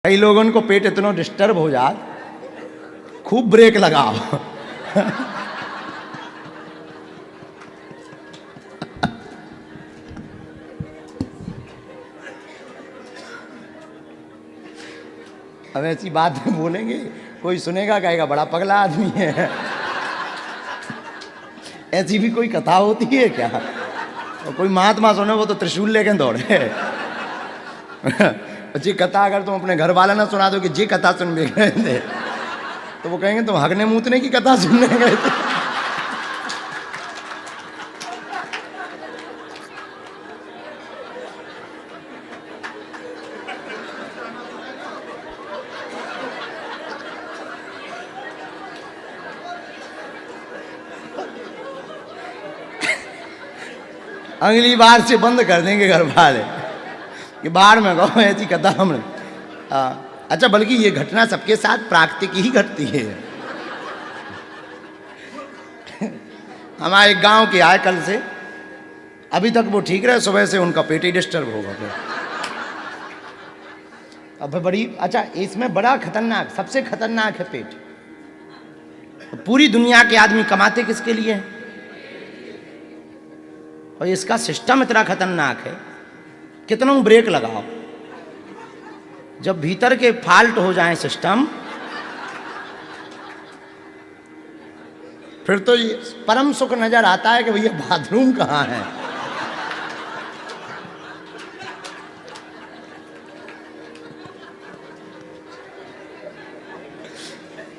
कई लोगों को पेट इतना डिस्टर्ब हो जात, खूब ब्रेक लगाओ। अब ऐसी बात बोलेंगे, कोई सुनेगा कहेगा बड़ा पगला आदमी है। ऐसी भी कोई कथा होती है क्या? और कोई महात्मा सुने वो तो त्रिशूल लेके दौड़े। अच्छी कथा अगर तुम अपने घर वाला ना सुना दो कि जी कथा सुन भी गए थे, तो वो कहेंगे तुम हगने मूतने की कथा सुनने गए थे। अगली बार से बंद कर देंगे घर वाले कि बाहर में कहो ऐसी कथा हमने। अच्छा, बल्कि ये घटना सबके साथ प्राकृतिक ही घटती है। हमारे गांव के आए कल से, अभी तक वो ठीक रहे, सुबह से उनका पेट ही डिस्टर्ब होगा फिर। अब बड़ी अच्छा, इसमें बड़ा खतरनाक, सबसे खतरनाक है पेट। पूरी दुनिया के आदमी कमाते किसके लिए हैं? और इसका सिस्टम इतना खतरनाक है, कितना ब्रेक लगाओ, जब भीतर के फाल्ट हो जाए सिस्टम, फिर तो ये परम सुख नजर आता है कि भैया बाथरूम कहाँ है।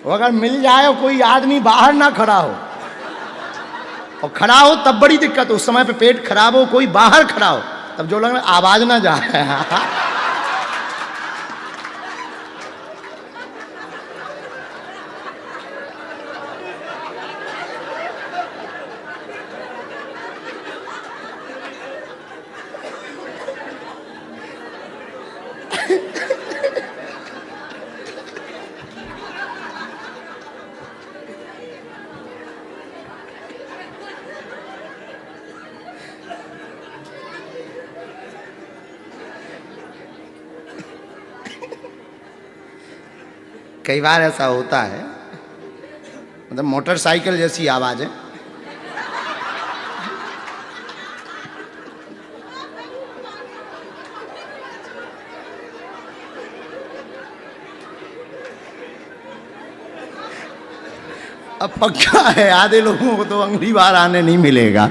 वो अगर मिल जाए कोई आदमी बाहर ना खड़ा हो, और खड़ा हो तब बड़ी दिक्कत, उस समय पे पेट खराब हो, कोई बाहर खड़ा हो, तब जो लग आवाज ना जाए। कई बार ऐसा होता है, मतलब मोटरसाइकिल जैसी आवाज है। अब पक्का है आधे लोगों को तो अगली बार आने नहीं मिलेगा।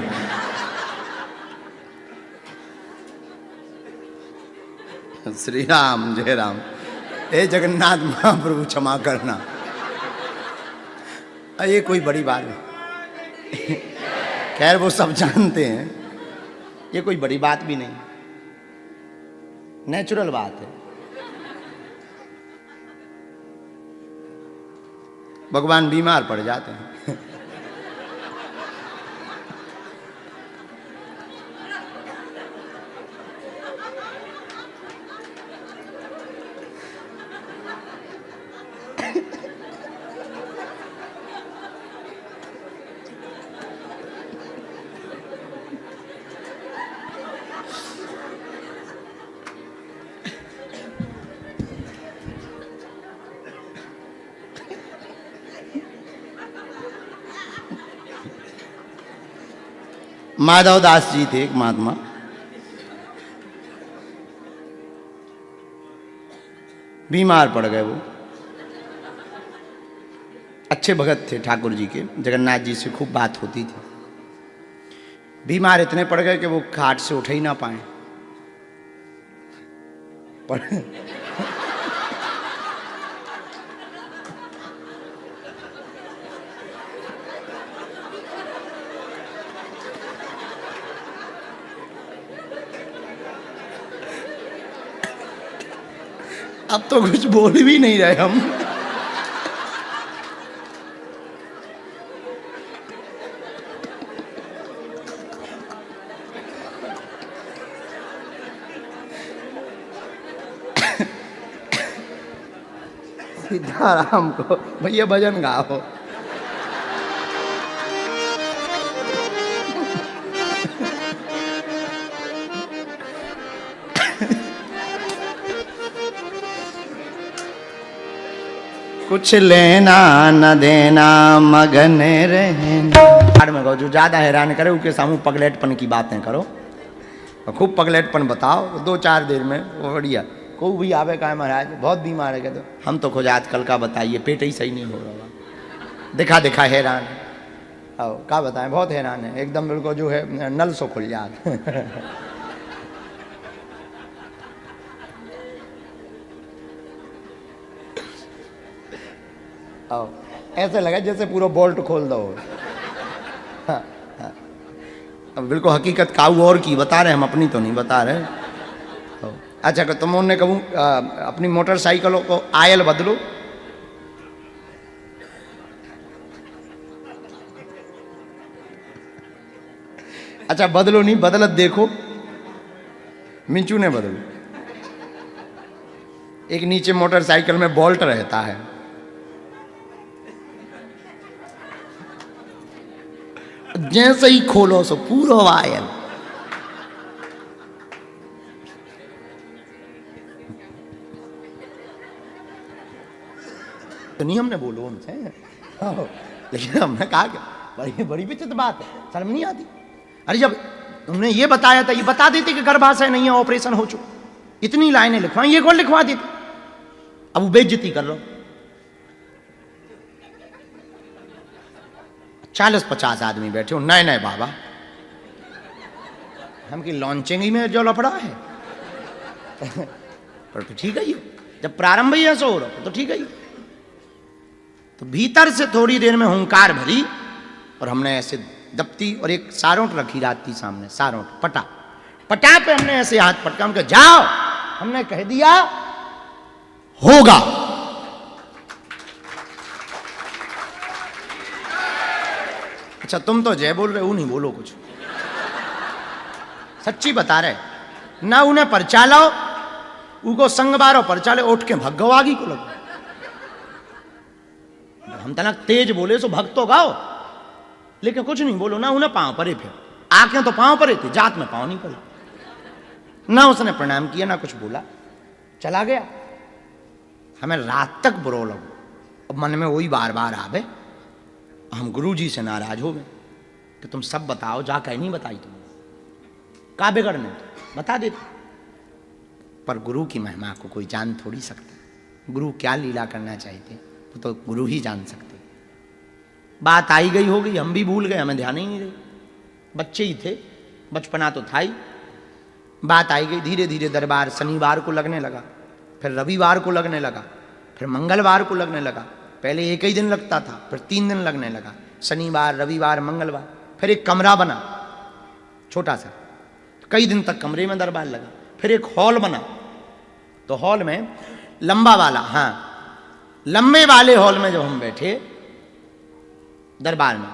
श्री राम, जय राम। हे जगन्नाथ महाप्रभु क्षमा करना। ये कोई बड़ी बात नहीं। खैर वो सब जानते हैं, ये कोई बड़ी बात भी नहीं, नेचुरल बात है। भगवान बीमार पड़ जाते हैं। माधव दास जी थे एक महात्मा, बीमार पड़ गए। वो अच्छे भगत थे ठाकुर जी के, जगन्नाथ जी से खूब बात होती थी। बीमार इतने पड़ गए कि वो खाट से उठ ही ना पाए। अब तो कुछ बोल भी नहीं रहे हम। सीताराम को भैया भजन गाओ। कुछ लेना न देना मगन रहना। में कहो जो ज्यादा हैरान करे उसके सामू पगलेटपन की बातें करो और खूब पगलेटपन बताओ, 2-4 देर में वो बढ़िया। कोई भी आवे का महाराज बहुत बीमार है, कहते हम तो खुद आजकल का बताइए पेट ही सही नहीं हो रहा, दिखा दिखा हैरान है। आओ क्या बताएं, बहुत हैरान है एकदम, बिल्कुल जो है नल सो खुल जात। आओ ऐसे लगा जैसे पूरा बोल्ट खोल दो। हाँ, हाँ। अब बिल्कुल हकीकत काऊ और की बता रहे, हम अपनी तो नहीं बता रहे। अच्छा तुम उन्होंने कहूँ अपनी मोटरसाइकिलों को आयल बदलो। अच्छा बदलो नहीं, बदलत देखो, मिंचू ने बदलो। एक नीचे मोटरसाइकिल में बोल्ट रहता है, जैसे ही खोलो सो पूरा वायल। तो नहीं हमने बोलो उनसे, लेकिन हमने कहा क्या बड़ी बड़ी विचित्र बात है, शर्म नहीं आती। अरे जब तुमने ये बताया था, ये बता देते कि गर्भाशय नहीं है, ऑपरेशन हो चुका, इतनी लाइनें लिखवाई, ये कौन लिखवा देते? अब वो बेइज्जती कर लो। 40-50 आदमी बैठे हो, नए नए बाबा, हम की लॉन्चिंग ही में जो लफड़ा है। पर तो ठीक है ये, जब प्रारंभ ही ऐसा हो रहा तो ठीक है ये। तो भीतर से थोड़ी देर में हुंकार भरी और हमने ऐसे दप्ती और एक सारोट रखी रात थी सामने, सारोट पटा पटा पे हमने ऐसे हाथ पटका, हमने जाओ, हमने कह दिया होगा। अच्छा तुम तो जय बोल रहे हो, नहीं बोलो कुछ, सच्ची बता रहे ना। उन्हें परचा लाओ, उनको संग बारो परचा ले, उठ के भग आगी को लगो। हम तनक तेज बोले सो भग तो गाओ, लेकिन कुछ नहीं बोलो ना। उन्हें पांव परे, फिर आंखें तो पांव परे थी, जात में पांव नहीं पड़े। ना उसने प्रणाम किया ना कुछ बोला, चला गया। हमें रात तक बुरो लगो, अब मन में वही बार बार आवे। हम गुरु जी से नाराज हो गए कि तुम सब बताओ, जा कहीं नहीं बताई तुम, का बिगड़ने तो बता देते। पर गुरु की महिमा को कोई जान थोड़ी सकता, गुरु क्या लीला करना चाहते तो गुरु ही जान सकते। बात आई गई हो गई, हम भी भूल गए, हमें ध्यान ही नहीं रही, बच्चे ही थे, बचपना तो था ही। बात आई गई, धीरे धीरे दरबार शनिवार को लगने लगा, फिर रविवार को लगने लगा, फिर मंगलवार को लगने लगा। पहले एक ही दिन लगता था, फिर 3 दिन लगने लगा, शनिवार रविवार मंगलवार। फिर एक कमरा बना छोटा सा, कई दिन तक कमरे में दरबार लगा। फिर एक हॉल बना, तो हॉल में लंबा वाला, हाँ लंबे वाले हॉल में जब हम बैठे दरबार में,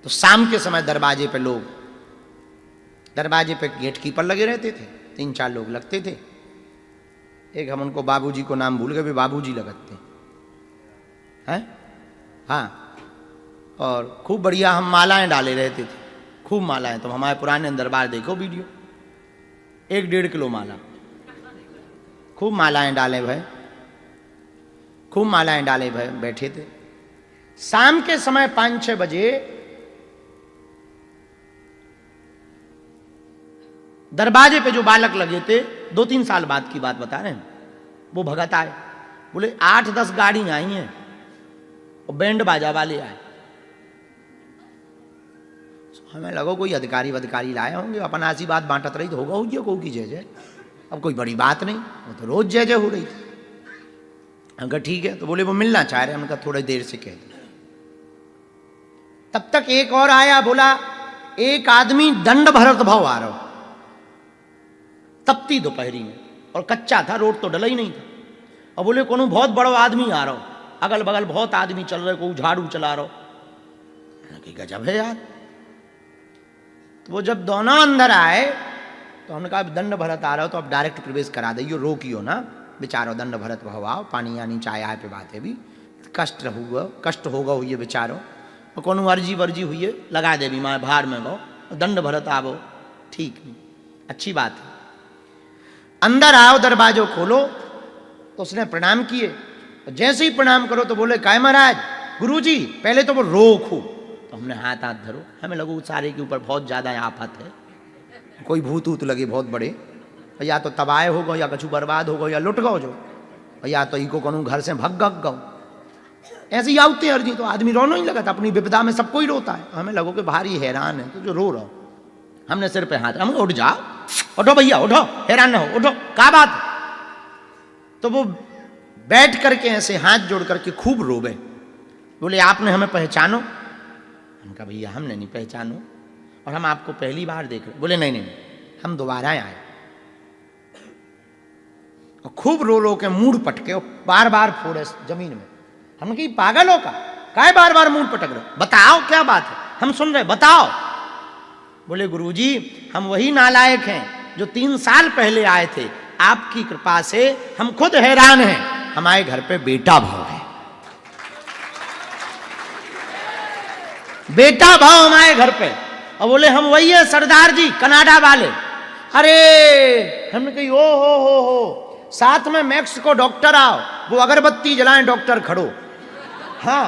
तो शाम के समय दरवाजे पे लोग, दरवाजे पे गेट कीपर लगे रहते थे, 3-4 लोग लगते थे। एक हम उनको बाबूजी को नाम भूल गए, भी बाबूजी लगते हैं, हाँ। और खूब बढ़िया हम मालाएं डाले रहते थे, खूब मालाएं। तो हमारे पुराने दरबार देखो वीडियो, 1-1.5 किलो माला, खूब मालाएं डाले भाई, खूब मालाएं डाले भाई, बैठे थे। शाम के समय 5-6 बजे दरवाजे पे जो बालक लगे थे, 2-3 साल बाद की बात बता रहे हैं, वो भगत आए, बोले 8-10 गाड़ी आई हैं और बैंड बाजा वाले आए। हमें लगा कोई अधिकारी लाए होंगे, अपन आशीर्वाद बांटत रही तो होगा हो गया को की जय जय, अब कोई बड़ी बात नहीं, वो तो रोज जय जय हो रही थी। अगर ठीक है, तो बोले वो मिलना चाह रहे हैं, हमने कहा थोड़ी देर से कह दिया। तब तक एक और आया, बोला एक आदमी दंड भरत भाव आ रहा हो, तपती दोपहरी में, और कच्चा था, रोड तो डला ही नहीं था। और बोले कौन बहुत बड़ा आदमी आ रहा हो, अगल बगल बहुत आदमी चल रहे, कोई झाड़ू चला रहा हो। गजब है यार। तो वो जब दोनों अंदर आए तो हमने कहा दंड भरत आ रहा हो तो अब डायरेक्ट प्रवेश करा दियो, रोकियो ना बेचारो, दंड भरत भवाओ, पानी यानी चाय आए पे बात है, भी कष्ट होगा हुई बेचारो, और कौन अर्जी वर्जी हुई है लगा दे भी माँ भार में गो, दंड भरत आवो, ठीक नहीं, अच्छी बात है। अंदर आओ, दरवाजो खोलो, तो उसने प्रणाम किए, जैसे ही प्रणाम करो तो बोले काय महाराज गुरुजी, पहले तो वो रो खूब। तो हमने हाथ हाथ धरो, हमें लगो सारे के ऊपर बहुत ज्यादा आफत है, कोई भूत ऊत लगे बहुत बड़े, या तो तबाह हो गो, या कछु बर्बाद हो गो, या लुट गो जो, या तो इको कहूँ घर से भग गग गो, ऐसे ही आते अर्जी। तो आदमी रोना ही लगा था, अपनी विपदा में सबको ही रोता है। हमें लगो कि भारी हैरान है, तो जो रो रहो, हमने सिर पे हाथ, हम उठ जाओ, उठो भैया उठो, हैरान ना हो, उठो, क्या बात है? तो वो बैठ करके ऐसे हाथ जोड़ करके खूब रोवे, बोले आपने हमें पहचानो? हम कहा भैया हमने नहीं पहचानो, और हम आपको पहली बार देख रहे। बोले नहीं नहीं हम दोबारा आए। और खूब रो रो के मूड पटके और बार बार फोड़े जमीन में। हमने कही पागल हो का, काय बार बार मूड पटक रहे, बताओ क्या बात है, हम सुन रहे, बताओ। बोले गुरुजी हम वही नालायक हैं जो 3 साल पहले आए थे, आपकी कृपा से हम खुद हैरान हैं, हमारे घर पे बेटा भाव है, बेटा भाव हमारे घर पे। और बोले हम वही है सरदार जी कनाडा वाले। अरे हमने कही ओ हो, साथ में मैक्स को डॉक्टर आओ, वो अगरबत्ती जलाएं डॉक्टर खड़ो। हाँ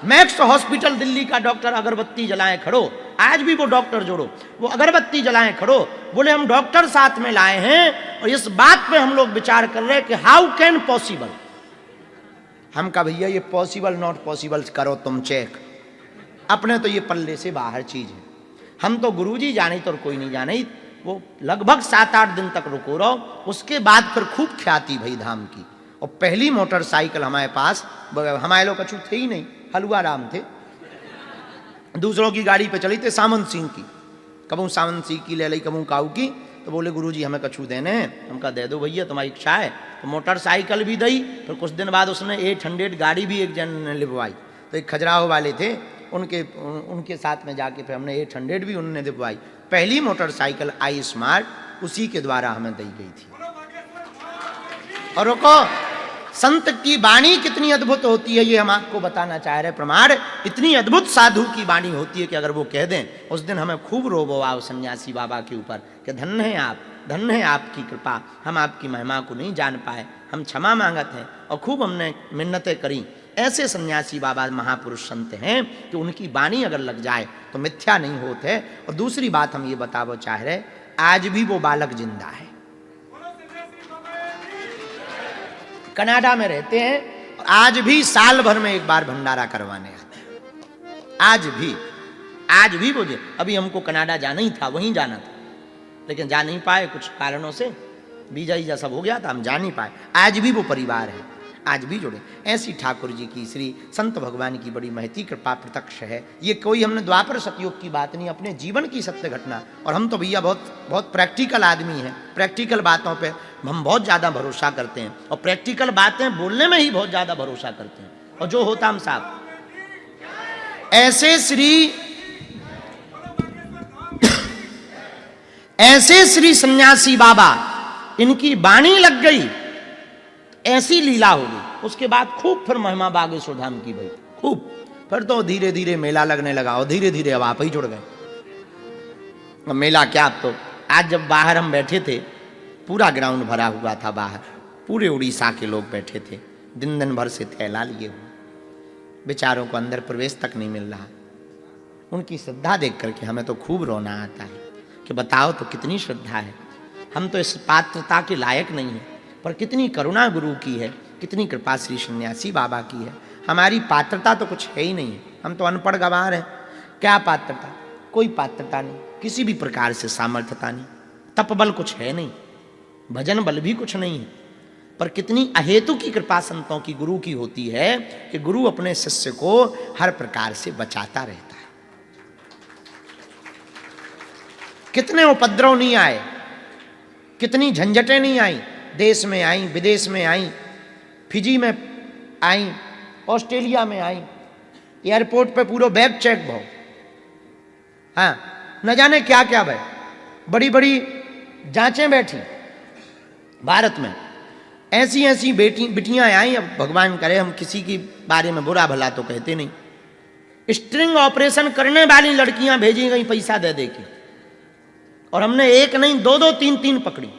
मैक्स हॉस्पिटल दिल्ली का डॉक्टर अगरबत्ती जलाएं खड़ो, आज भी वो डॉक्टर जोड़ो, वो अगरबत्ती जलाएं खड़ो। बोले हम डॉक्टर साथ में लाए हैं और इस बात पे हम लोग विचार कर रहे हैं कि हाउ कैन पॉसिबल। हम कहा भैया ये पॉसिबल नॉट पॉसिबल करो तुम चेक, अपने तो ये पल्ले से बाहर चीज है, हम तो गुरुजी जाने तो कोई नहीं जाने। वो लगभग 7-8 दिन तक रुको रहो, उसके बाद फिर खूब ख्याति भई धाम की। और पहली मोटरसाइकिल हमारे पास, हमारे लोग कछु थे ही नहीं, हलवा राम थे, दूसरों की गाड़ी पे चली थे, सामंत सिंह की, कबू सामंत सिंह की ले ली, कबू काऊ की। तो बोले गुरुजी हमें कछु देने हैं, हम कहा दे दो भैया तुम्हारी इच्छा है। तो मोटरसाइकिल भी दी, फिर कुछ दिन बाद उसने 800 गाड़ी भी एक जन ने लिखवाई। तो एक खजुराहो वाले थे, उनके साथ में जाके फिर हमने 800 भी उन्होंने दिलवाई। पहली मोटरसाइकिल आई स्मार्ट उसी के द्वारा हमें दी गई थी। और रुको, संत की वाणी कितनी अद्भुत होती है ये हम आपको बताना चाह रहे। प्रमाण इतनी अद्भुत साधु की वाणी होती है कि अगर वो कह दें, उस दिन हमें खूब रोबो आओ सन्यासी बाबा के ऊपर कि धन्य है आप, धन्य है आपकी कृपा, हम आपकी महिमा को नहीं जान पाए, हम क्षमा मांगत हैं। और खूब हमने मिन्नतें करी। ऐसे सन्यासी बाबा महापुरुष संत हैं कि उनकी वाणी अगर लग जाए तो मिथ्या नहीं होते। और दूसरी बात हम ये बतावो चाह रहे, आज भी वो बालक जिंदा है, कनाडा में रहते हैं, आज भी साल भर में एक बार भंडारा करवाने आते हैं। आज भी वो अभी हमको कनाडा जाना ही था, वहीं जाना था, लेकिन जा नहीं पाए कुछ कारणों से, वीजा वीजा सब हो गया था, हम जा नहीं पाए। आज भी वो परिवार है, आज भी जुड़े। ऐसी ठाकुर जी की श्री संत भगवान की बड़ी महती कृपा प्रत्यक्ष है। ये कोई हमने द्वापर सतयुग की बात नहीं, अपने जीवन की सत्य घटना। और हम तो भैया बहुत प्रैक्टिकल आदमी हैं, प्रैक्टिकल बातों पे हम बहुत ज़्यादा भरोसा करते हैं, और प्रैक्टिकल बातें बोलने में ही बहुत ज़्यादा भरोसा करते हैं। और जो होता हम साहब ऐसे श्री सन्यासी बाबा, इनकी वाणी लग गई, ऐसी लीला हो गई। उसके बाद खूब फिर महिमा बागेश्वर धाम की भाई, खूब फिर तो धीरे धीरे मेला लगने लगा, और धीरे धीरे अब आप ही जुड़ गए। मेला क्या, अब तो आज जब बाहर हम बैठे थे, पूरा ग्राउंड भरा हुआ था बाहर, पूरे उड़ीसा के लोग बैठे थे, दिन भर से थैला लिए हुए, बेचारों को अंदर प्रवेश तक नहीं मिल रहा। उनकी श्रद्धा देख करके हमें तो खूब रोना आता है कि बताओ तो कितनी श्रद्धा है। हम तो इस पात्रता के लायक नहीं हैं, पर कितनी करुणा गुरु की है, कितनी कृपा श्री सन्यासी बाबा की है। हमारी पात्रता तो कुछ है ही नहीं है, हम तो अनपढ़ गंवार हैं। क्या पात्रता, कोई पात्रता नहीं, किसी भी प्रकार से सामर्थ्यता नहीं, तप बल कुछ है नहीं, भजन बल भी कुछ नहीं है। पर कितनी अहेतु की कृपा संतों की गुरु की होती है कि गुरु अपने शिष्य को हर प्रकार से बचाता रहता है। कितने उपद्रव नहीं आए, कितनी झंझटें नहीं आई, देश में आई, विदेश में आई, फिजी में आई, ऑस्ट्रेलिया में आई, एयरपोर्ट पे पूरा बैग चेक भाव, हाँ न जाने क्या क्या भाई, बड़ी बड़ी जांचें बैठी भारत में। ऐसी ऐसी बिटियां आई। अब भगवान करे हम किसी की बारे में बुरा भला तो कहते नहीं। स्ट्रिंग ऑपरेशन करने वाली लड़कियां भेजी गई पैसा दे दे के, और हमने एक नहीं 2-2 3-3 पकड़ी,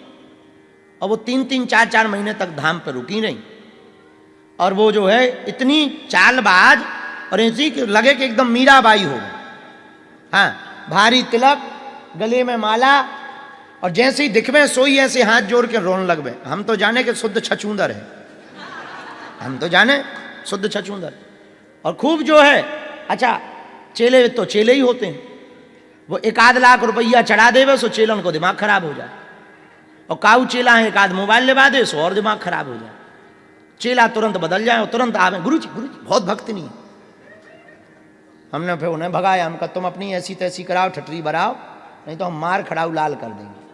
और वो 3-3 4-4 महीने तक धाम पर रुकी रही। और वो जो है इतनी चालबाज और ऐसी कि लगे कि एकदम मीराबाई हो। हाँ, भारी तिलक, गले में माला, और जैसे ही दिखवे सोई ऐसे हाथ जोड़ के रोने लगवे। हम तो जाने कि शुद्ध छछूंदर है, हम तो जाने शुद्ध छछूंदर। और खूब जो है, अच्छा चेले तो चेले ही होते हैं, वो 1-8 लाख रुपया चढ़ा देवे सो चेलन को दिमाग खराब हो जाए, और काऊ चेला है 1-8 मोबाइल लेवा दे सो और दिमाग खराब हो जाए। चेला तुरंत बदल जाए और तुरंत आवे, गुरुजी बहुत भक्त नहीं है। हमने फिर उन्हें भगाया, हम कहा तुम अपनी ऐसी तैसी कराओ, ठटरी बराओ, नहीं तो हम मार खड़ाऊ लाल कर देंगे।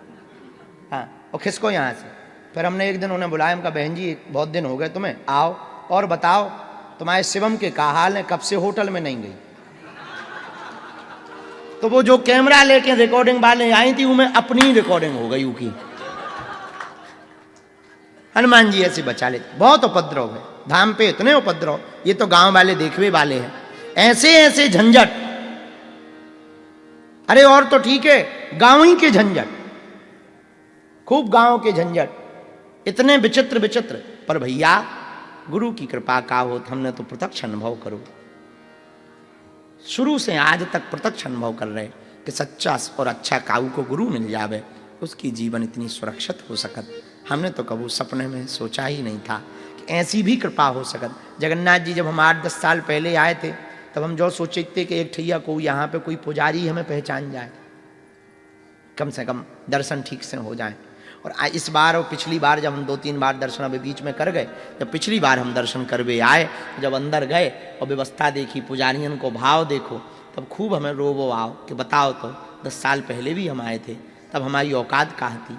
हाँ, और खिसको यहाँ से। फिर हमने एक दिन उन्हें बुलाया, हम कहा बहन जी बहुत दिन हो गए तुम्हें, आओ और बताओ तुम्हारे शिवम के क्या हाल है, कब से होटल में नहीं गई। तो वो जो कैमरा लेके रिकॉर्डिंग वाले आई थी, उनमें अपनी रिकॉर्डिंग हो गई उनकी। हनुमान जी ऐसे बचा लेते। बहुत उपद्रव है धाम पे, इतने उपद्रव, ये तो गांव वाले देखवे वाले हैं। ऐसे ऐसे झंझट, अरे और तो ठीक है गांव ही के झंझट, खूब गांव के झंझट, इतने विचित्र विचित्र। पर भैया गुरु की कृपा का हो, हमने तो प्रत्यक्ष अनुभव करो, शुरू से आज तक प्रत्यक्ष अनुभव कर रहे कि सच्चा और अच्छा काऊ को गुरु मिल जावे, उसकी जीवन इतनी सुरक्षित हो सकत। हमने तो कभी सपने में सोचा ही नहीं था कि ऐसी भी कृपा हो सकत। जगन्नाथ जी जब हम 8-10 साल पहले आए थे, तब हम जो सोचे थे कि एक ठैया को यहाँ पे कोई पुजारी हमें पहचान जाए, कम से कम दर्शन ठीक से हो जाए। और इस बार और पिछली बार जब हम 2-3 बार दर्शन अभी बीच में कर गए, जब पिछली बार हम दर्शन करवे आए, जब अंदर गए और व्यवस्था देखी, पुजारियन को भाव देखो, तब खूब हमें रोबो आओ कि बताओ तो 10 साल पहले भी हम आए थे, तब हमारी औकात कहाँ थी।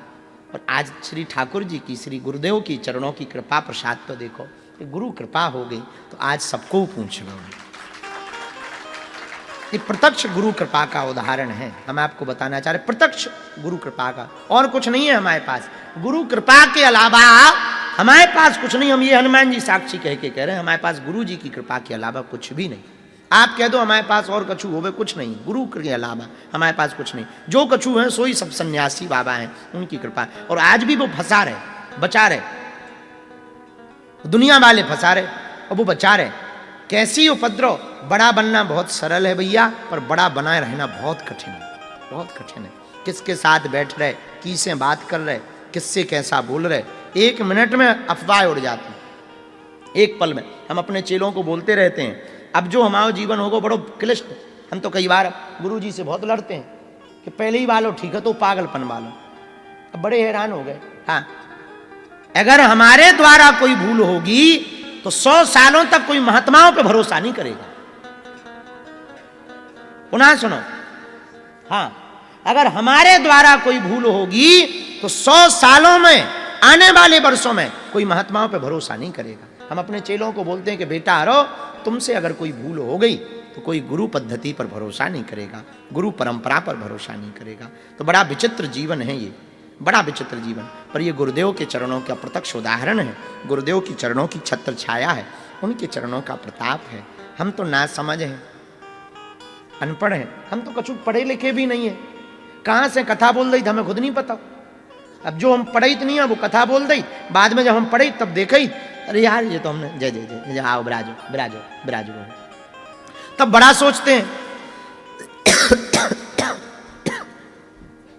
और आज श्री ठाकुर जी की, श्री गुरुदेव की चरणों की कृपा प्रसाद तो देखो कि गुरु कृपा हो गई तो आज सबको पूछ लो। ये प्रत्यक्ष गुरु कृपा का उदाहरण है, हम आपको बताना चाह रहे प्रत्यक्ष गुरु कृपा का, और कुछ नहीं है हमारे पास। गुरु कृपा के अलावा हमारे पास कुछ नहीं। हम ये हनुमान जी साक्षी कह के कह रहे हैं, हमारे पास गुरु जी की कृपा के अलावा कुछ भी नहीं। आप कह दो हमारे पास और कछु होवे, कुछ नहीं, गुरु के अलावा हमारे पास कुछ नहीं। जो कछु है सोई सब सन्यासी बाबा हैं, उनकी कृपा। और आज भी वो फंसा रहे, बचा रहे, दुनिया वाले फंसा रहे और वो बचा रहे। कैसी उपद्रव, बड़ा बनना बहुत सरल है भैया, पर बड़ा बनाए रहना बहुत कठिन है, बहुत कठिन है। किसके साथ बैठ रहे, किससे बात कर रहे, किससे कैसा बोल रहे, 1 मिनट में अफवाह उड़ जाती, एक पल में। हम अपने चेलों को बोलते रहते हैं, अब जो हमारा जीवन होगा बड़ो क्लिष्ट। हम तो कई बार गुरु जी से बहुत लड़ते हैं कि पहले ही वालो ठीक है तो पागलपन वालो। अब बड़े हैरान हो गए। हाँ, अगर हमारे द्वारा कोई भूल होगी तो 100 सालों तक कोई महात्माओं पे भरोसा नहीं करेगा। पुनः सुनो, हाँ, अगर हमारे द्वारा कोई भूल होगी तो 100 सालों में, आने वाले वर्षों में कोई महात्माओं पे भरोसा नहीं करेगा। हम अपने चेलों को बोलते हैं कि बेटा अरो, तुमसे अगर कोई भूल हो गई तो कोई गुरु पद्धति पर भरोसा नहीं करेगा, गुरु परंपरा पर भरोसा नहीं करेगा। तो बड़ा विचित्र जीवन है ये, बड़ा विचित्र जीवन। पर ये गुरुदेव के चरणों का प्रत्यक्ष उदाहरण है, गुरुदेव की चरणों की छत्र छाया है, उनके चरणों का प्रताप है। हम तो ना समझ हैं, अनपढ़ हैं, हम तो कछु पढ़े लिखे भी नहीं है। कहाँ से कथा बोल रही थी हमें खुद नहीं पता। अब जो हम पढ़े नहीं है वो कथा बोल दी, बाद में जब हम पढ़े तब देखे ही, अरे यार ये तो हमने जय जय जय, आओ बिराजो बिराजो बिराजो, तब बड़ा सोचते हैं।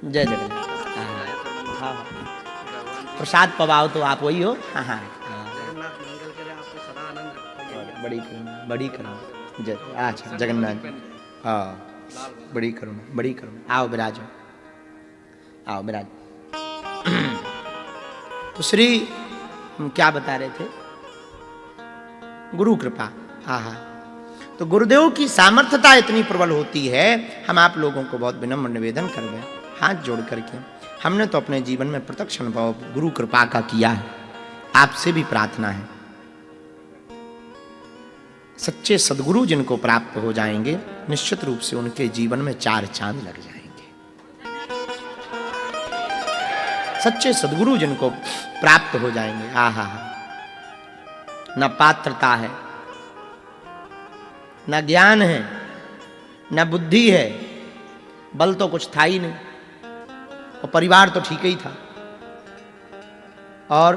जय जगन्नाथ। हाँ, प्रसाद पवाओ तो आप वही हो। हाँ हाँ, बड़ी करुणा, बड़ी करुणा। जय, अच्छा जगन्नाथ, हाँ, बड़ी करुणा, बड़ी करुणा। आओ बिराजो, आओ बिराजो। तो श्री हम क्या बता रहे थे, गुरु कृपा। हाँ, तो गुरुदेव की सामर्थ्यता इतनी प्रबल होती है। हम आप लोगों को बहुत विनम्र निवेदन कर रहे हैं, हाथ जोड़ करके। हमने तो अपने जीवन में प्रत्यक्ष अनुभव गुरु कृपा का किया है, आपसे भी प्रार्थना है। सच्चे सदगुरु जिनको प्राप्त हो जाएंगे, निश्चित रूप से उनके जीवन में 4 चांद लग जाएंगे। सच्चे सदगुरु जिनको प्राप्त हो जाएंगे, आहा, न पात्रता है, न ज्ञान है, न बुद्धि है, बल तो कुछ था ही नहीं, और परिवार तो ठीक ही था, और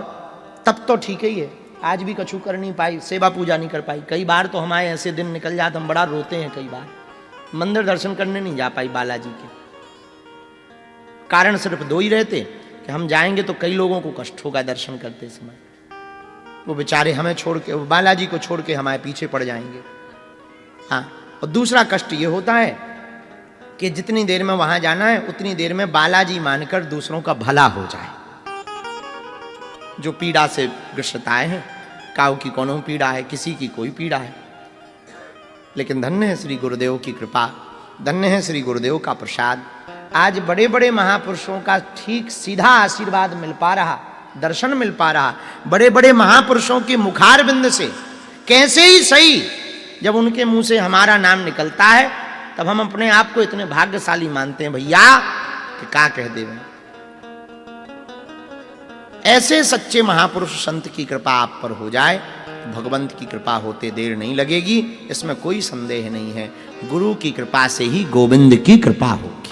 तब तो ठीक ही है, आज भी कछु कर नहीं पाई, सेवा पूजा नहीं कर पाई। कई बार तो हमारे ऐसे दिन निकल जाते, हम बड़ा रोते हैं। कई बार मंदिर दर्शन करने नहीं जा पाई बालाजी के। कारण सिर्फ दो ही रहते कि हम जाएंगे तो कई लोगों को कष्ट होगा दर्शन करते समय, वो बेचारे हमें छोड़ के, बालाजी को छोड़ के हमारे पीछे पड़ जाएंगे। हाँ, और दूसरा कष्ट ये होता है कि जितनी देर में वहां जाना है उतनी देर में बालाजी मानकर दूसरों का भला हो जाए। जो पीड़ा से ग्रसित आए हैं, काऊ की कोनो पीड़ा है, किसी की कोई पीड़ा है, लेकिन धन्य है श्री गुरुदेव की कृपा, धन्य है श्री गुरुदेव का प्रसाद। आज बड़े बड़े महापुरुषों का ठीक सीधा आशीर्वाद मिल पा रहा, दर्शन मिल पा रहा। बड़े बड़े महापुरुषों के मुखारबिंद से कैसे ही सही, जब उनके मुंह से हमारा नाम निकलता है तब हम अपने आप को इतने भाग्यशाली मानते हैं भैया कि क्या कह देवे। ऐसे सच्चे महापुरुष संत की कृपा आप पर हो जाए, भगवंत की कृपा होते देर नहीं लगेगी, इसमें कोई संदेह नहीं है। गुरु की कृपा से ही गोविंद की कृपा होगी।